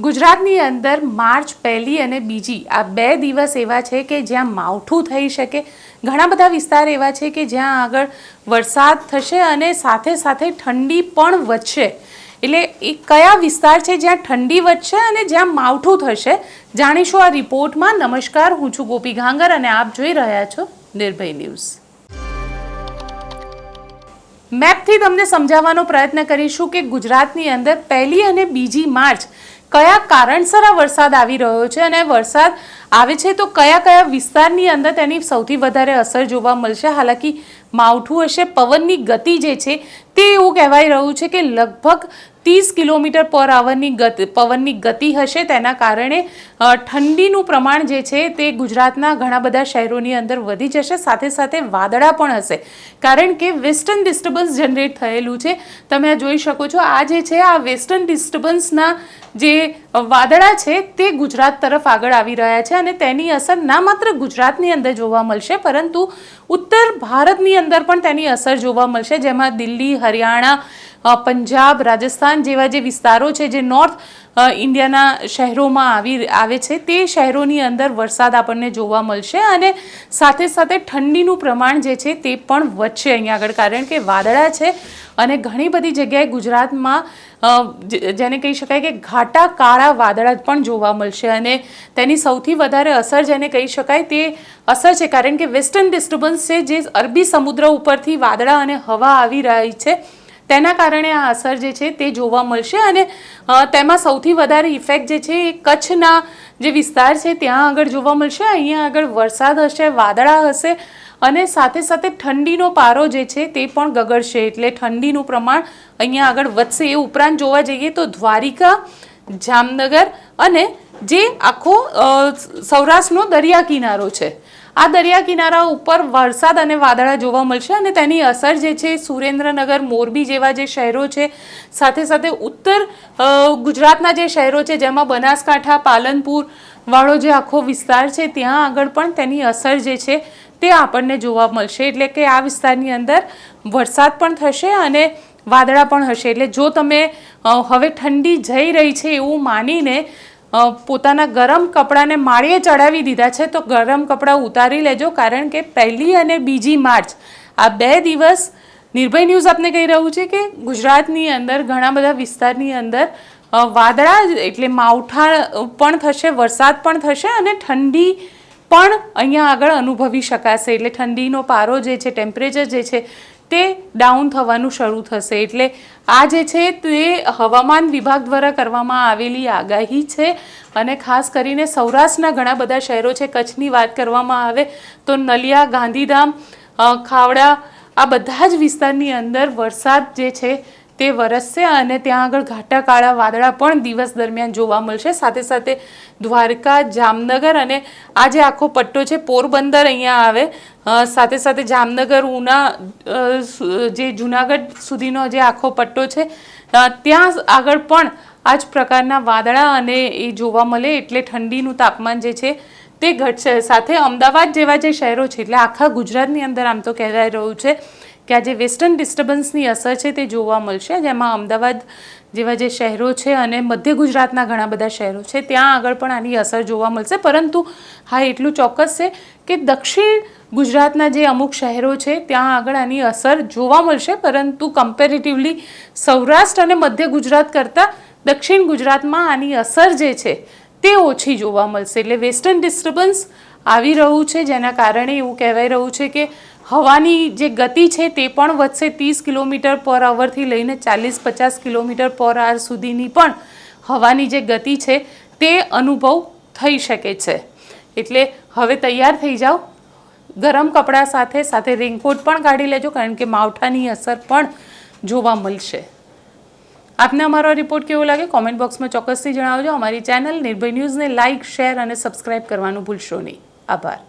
ગુજરાતની અંદર માર્ચ 1 અને 2 આ 2 દિવસ એવા છે કે જ્યાં માવઠું થઈ શકે. ઘણા બધા વિસ્તાર એવા છે કે જ્યાં આગળ વરસાદ થશે અને સાથે સાથે ઠંડી પણ વધશે. એટલે એ કયા વિસ્તાર છે જ્યાં ઠંડી વધશે અને જ્યાં માવઠું થશે, જાણીશું આ રિપોર્ટમાં. નમસ્કાર, હું છું ગોપી ઘાંગર અને આપ જોઈ રહ્યા છો નિર્ભય ન્યૂઝ. મેપથી તમને સમજાવવાનો પ્રયત્ન કરીશું કે ગુજરાતની અંદર 1 અને 2 માર્ચ કયા કારણસર આ વરસાદ આવી રહ્યો છે અને વરસાદ આવે છે તો કયા કયા વિસ્તારની અંદર તેની સૌથી વધારે અસર જોવા મળશે. હાલાકી માવઠું હશે, પવનની ગતિ જે છે તે એવું કહેવાય રહ્યું છે કે લગભગ 30 કિલોમીટર પર આવરની પવનની ગતિ હશે. તેના કારણે ઠંડીનું પ્રમાણ જે છે તે ગુજરાતના ઘણા બધા શહેરોની અંદર વધી જશે. સાથે સાથે વાદળા પણ હશે, કારણ કે વેસ્ટર્ન ડિસ્ટર્બન્સ જનરેટ થયેલું છે. તમે આ જોઈ શકો છો. આ જે છે આ વેસ્ટર્ન ડિસ્ટર્બન્સના જે વાદળા છે તે ગુજરાત તરફ આગળ આવી રહ્યા છે અને તેની અસર ના માત્ર ગુજરાતની અંદર જોવા મળશે, પરંતુ ઉત્તર ભારતની અંદર પણ તેની અસર જોવા મળશે, જેમાં દિલ્હી, હરિયાણા, પંજાબ, રાજસ્થાન જેવા જે વિસ્તારો છે જે નોર્થ ઇન્ડિયાના શહેરોમાં આવે છે તે શહેરોની અંદર વરસાદ આપણને જોવા મળશે અને સાથે સાથે ઠંડીનું પ્રમાણ જે છે તે પણ વધશે અહીંયા આગળ, કારણ કે વાદળા છે અને ઘણી બધી જગ્યાએ ગુજરાતમાં જેને કહી શકાય કે ઘાટા કાળા વાદળા પણ જોવા મળશે અને તેની સૌથી વધારે અસર જેને કહી શકાય તે અસર છે, કારણ કે વેસ્ટર્ન ડિસ્ટર્બન્સ છે જે અરબી સમુદ્ર ઉપરથી વાદળા અને હવા આવી રહી છે તેના કારણે આ અસર જે છે તે જોવા મળશે અને તેમાં સૌથી વધારે ઇફેક્ટ જે છે એ કચ્છના જે વિસ્તાર છે ત્યાં આગળ જોવા મળશે. અહીંયા આગળ વરસાદ હશે, વાદળા હશે અને સાથે સાથે ઠંડીનો પારો જે છે તે પણ ગગડશે, એટલે ઠંડીનું પ્રમાણ અહીંયા આગળ વધશે. એ ઉપરાંત જોવા જઈએ તો દ્વારિકા, જામનગર અને જે આખો સૌરાષ્ટ્રનો દરિયા કિનારો છે, આ દરિયા કિનારા ઉપર વરસાદ અને વાદળા જોવા મળશે અને તેની અસર જે છે સુરેન્દ્રનગર, મોરબી જેવા જે શહેરો છે, સાથે સાથે ઉત્તર ગુજરાતના જે શહેરો છે જેમાં બનાસકાંઠા, પાલનપુર વાળો જે આખો વિસ્તાર છે ત્યાં આગળ પણ તેની અસર જે છે તે આપણને જોવા મળશે. એટલે કે આ વિસ્તારની અંદર વરસાદ પણ થશે અને વાદળા પણ હશે. એટલે જો તમે હવે ઠંડી જઈ રહી છે એવું માનીને પોતાના ગરમ કપડાને માળીએ ચડાવી દીધા છે તો ગરમ કપડાં ઉતારી લેજો, કારણ કે 1 અને 2 માર્ચ આ 2 દિવસ નિર્ભય ન્યૂઝ આપને કહી રહ્યું છે કે ગુજરાતની અંદર ઘણા બધા વિસ્તારની અંદર વાદળા એટલે માવઠા પણ થશે, વરસાદ પણ થશે અને ઠંડી પણ અહીંયા આગળ અનુભવી શકાશે. એટલે ઠંડીનો પારો જે છે, ટેમ્પરેચર જે છે તે ડાઉન થવાનું શરૂ થશે. એટલે આ જે છે તે હવામાન વિભાગ દ્વારા કરવામાં આવેલી આગાહી છે અને ખાસ કરીને સૌરાષ્ટ્રના ઘણા બધા શહેરો છે. કચ્છની વાત કરવામાં આવે તો નલિયા, ગાંધીધામ, ખાવડા આ બધા જ વિસ્તારની અંદર વરસાદ જે છે તે વરસશે અને ત્યાં આગળ ઘાટા કાળા વાદળા પણ દિવસ દરમિયાન જોવા મળશે. સાથે સાથે દ્વારકા, જામનગર અને આ જે આખો પટ્ટો છે પોરબંદર અહીંયા આવે, સાથે સાથે જામનગર, ઉના, જે જુનાગઢ સુધીનો જે આખો પટ્ટો છે ત્યાં આગળ પણ આ જ પ્રકારના વાદળા અને એ જોવા મળે, એટલે ઠંડીનું તાપમાન જે છે તે ઘટશે. સાથે અમદાવાદ જેવા જે શહેરો છે, એટલે આખા ગુજરાતની અંદર આમ તો કહેવાય રહ્યું છે કે આ જે વેસ્ટર્ન ડિસ્ટર્બન્સની અસર છે તે જોવા મળશે, જેમાં અમદાવાદ જેવા જે શહેરો છે અને મધ્ય ગુજરાતના ઘણા બધા શહેરો છે ત્યાં આગળ પણ આની અસર જોવા મળશે. પરંતુ હા એટલું ચોક્કસ છે કે દક્ષિણ ગુજરાતના જે અમુક શહેરો છે ત્યાં આગળ આની અસર જોવા મળશે, પરંતુ કમ્પેરેટિવલી સૌરાષ્ટ્ર અને મધ્ય ગુજરાત કરતાં દક્ષિણ ગુજરાતમાં આની અસર જે છે તે ઓછી જોવા મળશે. એટલે વેસ્ટર્ન ડિસ્ટર્બન્સ આવી રહ્યું છે જેના કારણે એવું કહેવાય રહ્યું છે કે હવાની જે ગતિ છે તે પણ વધશે. 30 કિલોમીટર પર અવરથી લઈને 40-50 કિલોમીટર પર અવર સુધીની પણ હવાની જે ગતિ છે તે અનુભવ થઈ શકે છે. એટલે હવે તૈયાર થઈ જાઓ ગરમ કપડાં સાથે, સાથે રેઇનકોટ પણ કાઢી લેજો, કારણ કે માવઠાની અસર પણ જોવા મળશે. આપને અમારો રિપોર્ટ કેવો લાગે કોમેન્ટ બોક્સમાં ચોક્કસથી જણાવજો. અમારી ચેનલ નિર્ભય ન્યૂઝને લાઇક, શેર અને સબસ્ક્રાઇબ કરવાનું ભૂલશો નહીં. આભાર.